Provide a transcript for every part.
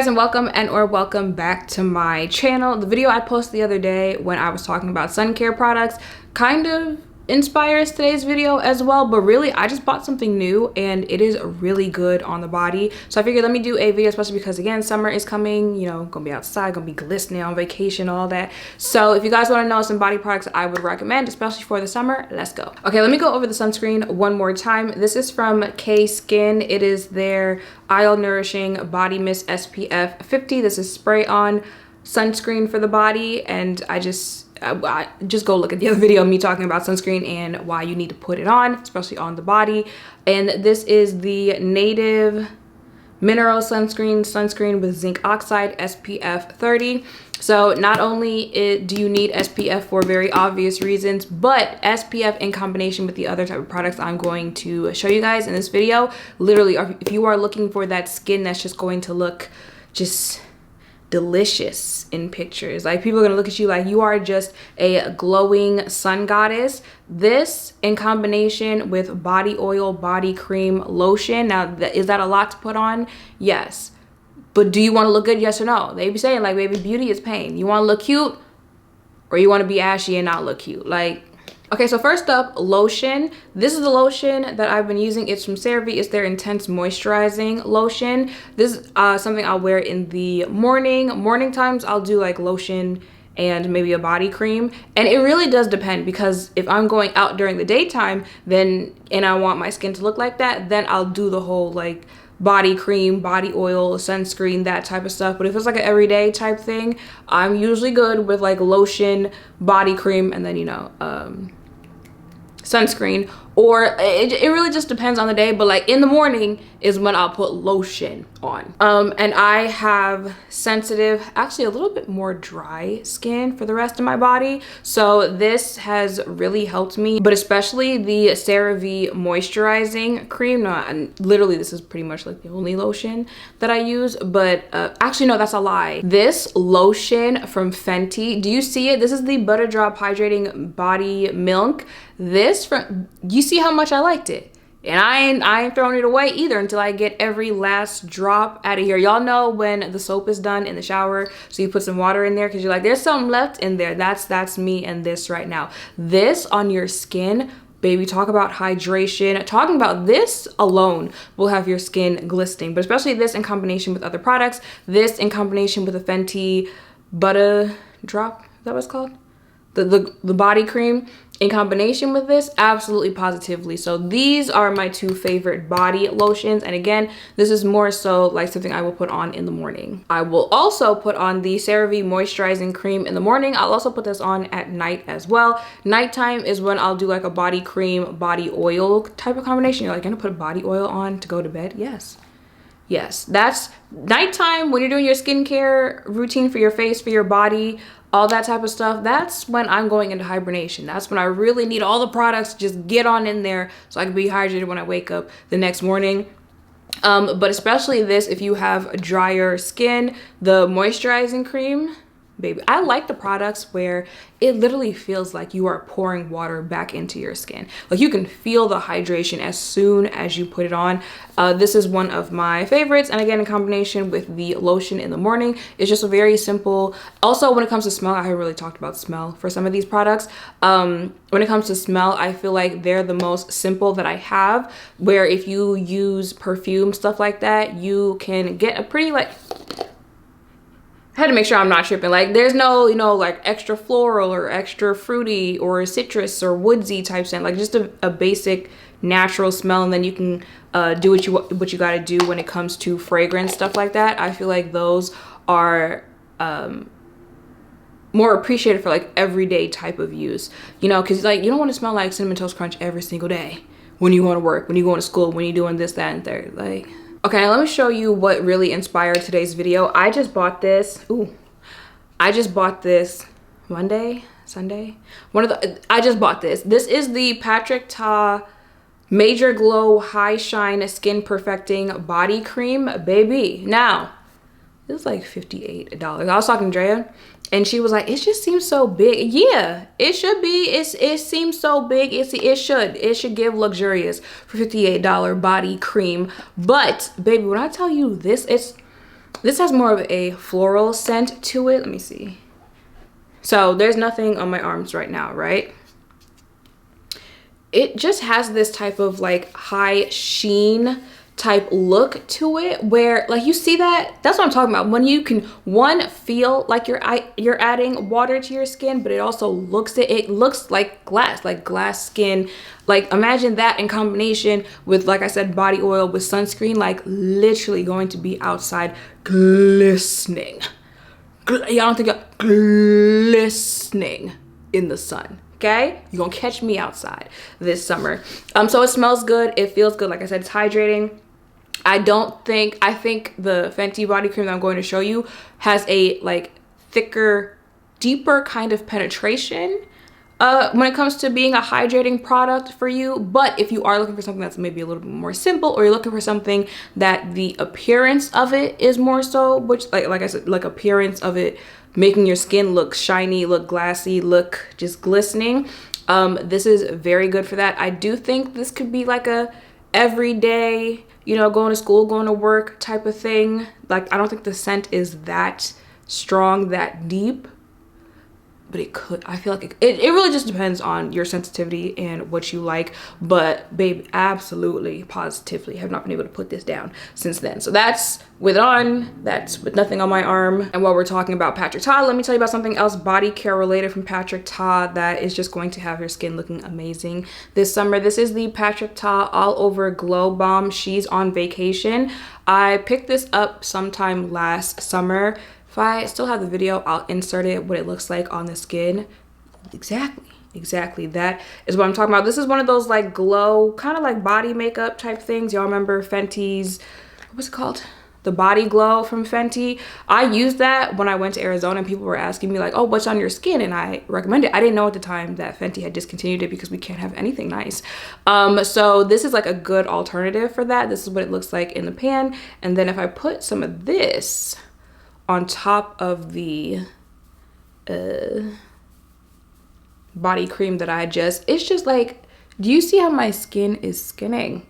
guys, and welcome back to my channel. The video I posted the other day when I was talking about sun care products kind of inspires today's video as well, but really I just bought something new and it is really good on the body. So I figured let me do a video, especially because again summer is coming, you know, gonna be outside, gonna be glistening on vacation, all that. So if you guys want to know some body products I would recommend, especially for the summer, let's go. Okay, let me go over the sunscreen one more time. This is from K-Skin. It is their Nourishing Body Mist SPF 50. This is spray on sunscreen for the body, and I just go look at the other video of me talking about sunscreen and why you need to put it on, especially on the body. And this is the Native Mineral Sunscreen with zinc oxide SPF 30. So not only do you need SPF for very obvious reasons, but SPF in combination with the other type of products I'm going to show you guys in this video. Literally, if you are looking for that skin that's just going to look just delicious in pictures, like people are gonna look at you like you are just a glowing sun goddess, this in combination with body oil, body cream, lotion. Now is that a lot to put on? Yes, but do you want to look good? Yes or no? They be saying like, baby, beauty is pain. You want to look cute or you want to be ashy and not look cute? Like, okay, so first up, lotion. This is the lotion that I've been using. It's from CeraVe. It's their Intense Moisturizing Lotion. This is something I'll wear in the morning times. I'll do like lotion and maybe a body cream. And it really does depend, because if I'm going out during the daytime and I want my skin to look like that, then I'll do the whole like body cream, body oil, sunscreen, that type of stuff. But if it's like an everyday type thing, I'm usually good with like lotion, body cream, and then, you know, sunscreen. Or it really just depends on the day, but like in the morning is when I'll put lotion on. And I have sensitive, actually a little bit more dry skin for the rest of my body, so this has really helped me. But especially the CeraVe moisturizing cream. No, and literally this is pretty much like the only lotion that I use. But actually no, that's a lie. This lotion from Fenty, do you see it? This is the Butta Drop Hydrating Body Milk. This from, you see how much I liked it, and I ain't throwing it away either until I get every last drop out of here. Y'all know when the soap is done in the shower, so you put some water in there because you're like, there's something left in there. That's me and this right now. This on your skin, baby, talk about hydration. Talking about this alone will have your skin glistening, but especially this in combination with other products. This in combination with a Fenty Butta Drop, is that what it's called? The body cream in combination with this, absolutely positively. So these are my two favorite body lotions, and again, this is more so like something I will put on in the morning. I will also put on the CeraVe moisturizing cream in the morning. I'll also put this on at night as well. Nighttime is when I'll do like a body cream, body oil type of combination. You're like, gonna put body oil on to go to bed? Yes, that's nighttime when you're doing your skincare routine for your face, for your body, all that type of stuff. That's when I'm going into hibernation. That's when I really need all the products to just get on in there so I can be hydrated when I wake up the next morning. But especially this, if you have drier skin, the moisturizing cream, baby, I like the products where it literally feels like you are pouring water back into your skin. Like you can feel the hydration as soon as you put it on. This is one of my favorites, and again in combination with the lotion in the morning, it's just a very simple. Also, when it comes to smell, I haven't really talked about smell for some of these products. When it comes to smell, I feel like they're the most simple that I have, where if you use perfume, stuff like that, you can get a pretty like, I had to make sure I'm not tripping. Like there's no, you know, like extra floral or extra fruity or citrus or woodsy type scent, like just a basic natural smell, and then you can do what you got to do when it comes to fragrance, stuff like that. I feel like those are more appreciated for like everyday type of use, you know, because like you don't want to smell like Cinnamon Toast Crunch every single day when you go to work, when you go to school, when you're doing this, that, and third. Like, okay, now let me show you what really inspired today's video. I just bought this. I just bought this Sunday. I just bought this. This is the Patrick Ta Major Glow High Shine Skin Perfecting Body Cream, baby. Now, it was like $58. I was talking to Drea, and she was like, it just seems so big. Yeah, it should be. It seems so big. It should give luxurious for $58 body cream. But baby, when I tell you this, This has more of a floral scent to it. Let me see. So there's nothing on my arms right now, right? It just has this type of like high sheen type look to it, where like you see that's what I'm talking about, when you can one feel like you're adding water to your skin, but it also looks like glass skin. Like imagine that in combination with, like I said, body oil with sunscreen, like literally going to be outside glistening. Y'all don't think of glistening in the sun. Okay, you're gonna catch me outside this summer. So it smells good, it feels good. Like I said, it's hydrating. I think the Fenty body cream that I'm going to show you has a like thicker, deeper kind of penetration when it comes to being a hydrating product for you. But if you are looking for something that's maybe a little bit more simple, or you're looking for something that the appearance of it is more so, which like I said, like appearance of it making your skin look shiny, look glassy, look just glistening, this is very good for that. I do think this could be like a everyday, you know, going to school, going to work type of thing. Like I don't think the scent is that strong, that deep, but it could. I feel like it really just depends on your sensitivity and what you like. But babe, absolutely, positively have not been able to put this down since then. So that's with on, that's with nothing on my arm. And while we're talking about Patrick Ta, let me tell you about something else body care related from Patrick Ta that is just going to have your skin looking amazing this summer. This is the Patrick Ta All Over Glow Balm. She's on vacation. I picked this up sometime last summer. If I still have the video, I'll insert it, what it looks like on the skin. Exactly, that is what I'm talking about. This is one of those like glow, kind of like body makeup type things. Y'all remember Fenty's, what's it called? The Body Glow from Fenty. I used that when I went to Arizona and people were asking me like, oh, what's on your skin? And I recommend it. I didn't know at the time that Fenty had discontinued it because we can't have anything nice. So this is like a good alternative for that. This is what it looks like in the pan. And then if I put some of this on top of the body cream that it's just like, do you see how my skin is skinning?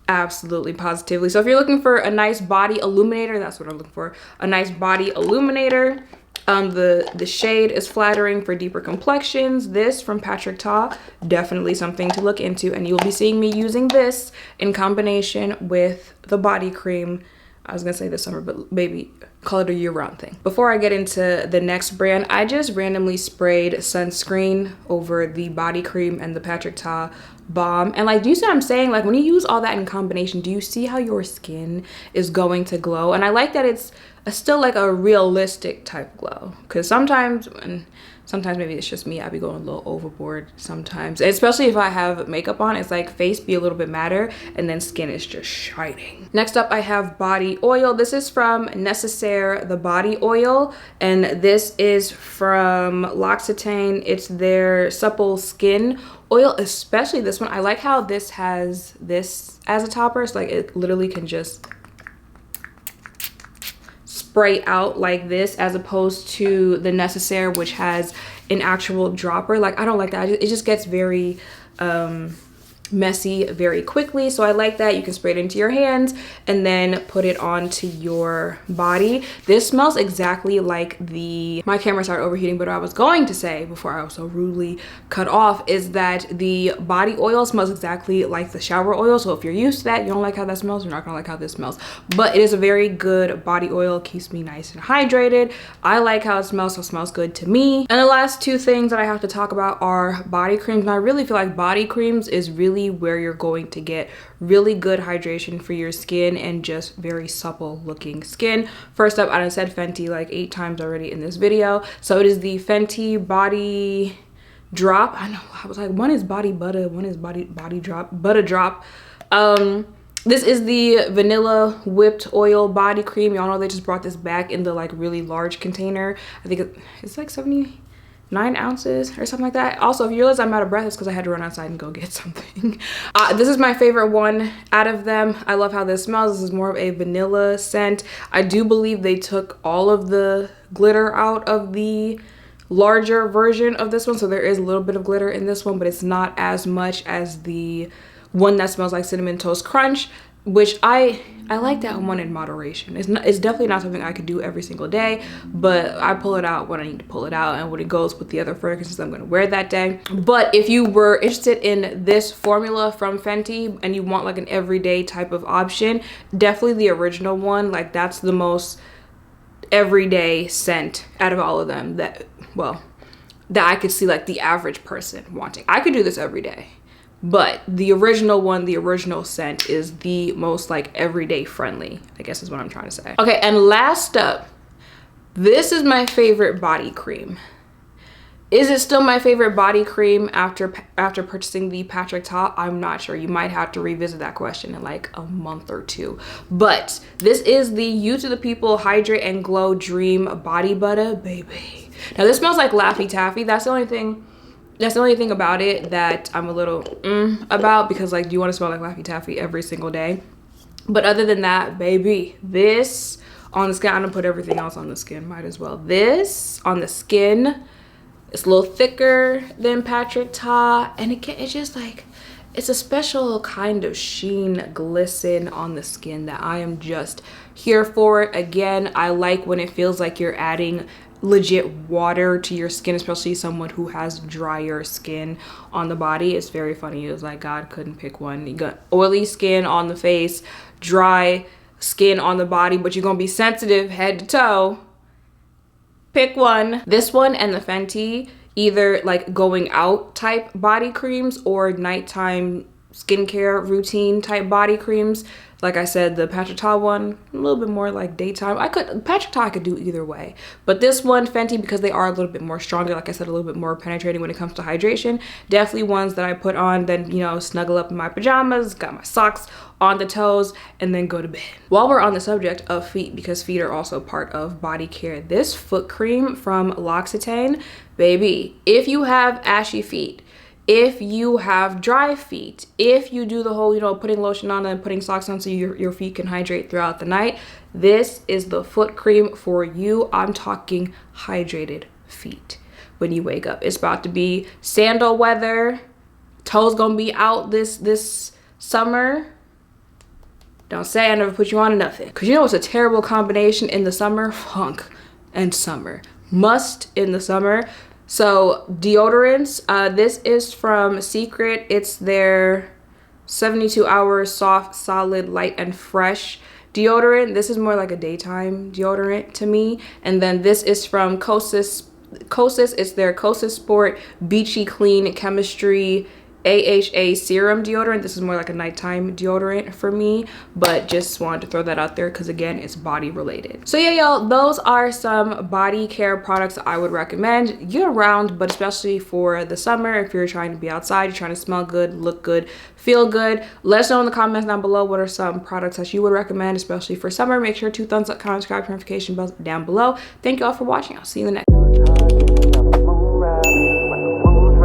Absolutely, positively. So if you're looking for a nice body illuminator, that's what I'm looking for, a nice body illuminator. The shade is flattering for deeper complexions. This from Patrick Ta, definitely something to look into, and you'll be seeing me using this in combination with the body cream. I was gonna say this summer, but baby, call it a year-round thing. Before I get into the next brand, I just randomly sprayed sunscreen over the body cream and the Patrick Ta balm. And like, do you see what I'm saying? Like when you use all that in combination, do you see how your skin is going to glow? And I like that it's still like a realistic type glow, because sometimes maybe it's just me, I be going a little overboard sometimes, especially if I have makeup on. It's like face be a little bit matter and then skin is just shining. Next up, I have body oil. This is from Necessaire, the body oil, and this is from L'Occitane. It's their Supple skin oil, especially this one. I like how this has this as a topper. So like it literally can just spray out like this, as opposed to the Necessaire, which has an actual dropper. Like I don't like that. It just gets very messy very quickly. So I like that. You can spray it into your hands and then put it onto your body. This smells exactly like my camera started overheating, but what I was going to say before I was so rudely cut off is that the body oil smells exactly like the shower oil. So if you're used to that, you don't like how that smells, you're not gonna like how this smells. But it is a very good body oil, keeps me nice and hydrated. I like how it smells, so it smells good to me. And the last two things that I have to talk about are body creams. And I really feel like body creams is really where you're going to get really good hydration for your skin and just very supple looking skin. First up, I said Fenty like 8 times already in this video. So it is the Fenty Body Drop. I know, I was like, one is Body Butta, one is Body Drop, Butta Drop. This is the vanilla whipped oil body cream. Y'all know they just brought this back in the like really large container. I think it's like 79 ounces or something like that. Also, if you realize I'm out of breath, it's because I had to run outside and go get something. This is my favorite one out of them. I love how this smells. This is more of a vanilla scent. I do believe they took all of the glitter out of the larger version of this one, so there is a little bit of glitter in this one, but it's not as much as the one that smells like Cinnamon Toast Crunch. which I like that one in moderation. It's definitely not something I could do every single day, but I pull it out when I need to pull it out and when it goes with the other fragrances I'm gonna wear that day. But if you were interested in this formula from Fenty and you want like an everyday type of option, definitely the original one. Like that's the most everyday scent out of all of them that, well, that I could see like the average person wanting. I could do this every day. But the original one, the original scent is the most like everyday friendly, I guess is what I'm trying to say. Okay, and last up, this is my favorite body cream. Is it still my favorite body cream after purchasing the Patrick Ta? I'm not sure. You might have to revisit that question in like a month or two. But this is the You to the People Hydrate and Glow Dream Body Butter, baby. Now this smells like Laffy Taffy. That's the only thing about it that I'm a little about, because like, do you want to smell like Laffy Taffy every single day? But other than that, baby, this on the skin, I'm gonna put everything else on the skin, might as well. This on the skin, it's a little thicker than Patrick Ta, and it's just like, it's a special kind of sheen, glisten on the skin that I am just here for. Again, I like when it feels like you're adding legit water to your skin, especially someone who has drier skin on the body. It's very funny. It was like God couldn't pick one. You got oily skin on the face, dry skin on the body, but you're gonna be sensitive head to toe. Pick one. This one and the Fenty, either like going out type body creams or nighttime skincare routine type body creams. Like I said, the Patrick Ta one, a little bit more like daytime. Patrick Ta I could do either way. But this one, Fenty, because they are a little bit more stronger, like I said, a little bit more penetrating when it comes to hydration. Definitely ones that I put on, then, you know, snuggle up in my pajamas, got my socks on the toes, and then go to bed. While we're on the subject of feet, because feet are also part of body care, this foot cream from L'Occitane, baby, if you have ashy feet, if you have dry feet, if you do the whole, you know, putting lotion on and putting socks on so your feet can hydrate throughout the night, this is the foot cream for you. I'm talking hydrated feet when you wake up. It's about to be sandal weather. Toes gonna be out this summer. Don't say I never put you on nothing. Cause you know it's a terrible combination in the summer, funk and summer. Must in the summer. So deodorants, this is from Secret. It's their 72-hour soft, solid, light, and fresh deodorant. This is more like a daytime deodorant to me. And then this is from Kosas. It's their Kosas Sport Beachy Clean Chemistry AHA Serum deodorant. This is more like a nighttime deodorant for me, but just wanted to throw that out there because again, it's body related. So yeah, y'all, those are some body care products that I would recommend year round, but especially for the summer. If you're trying to be outside, you're trying to smell good, look good, feel good, let us know in the comments down below what are some products that you would recommend, especially for summer. Make sure to thumbs up, comment, subscribe, notification bells down below. Thank you all for watching. I'll see you in the next.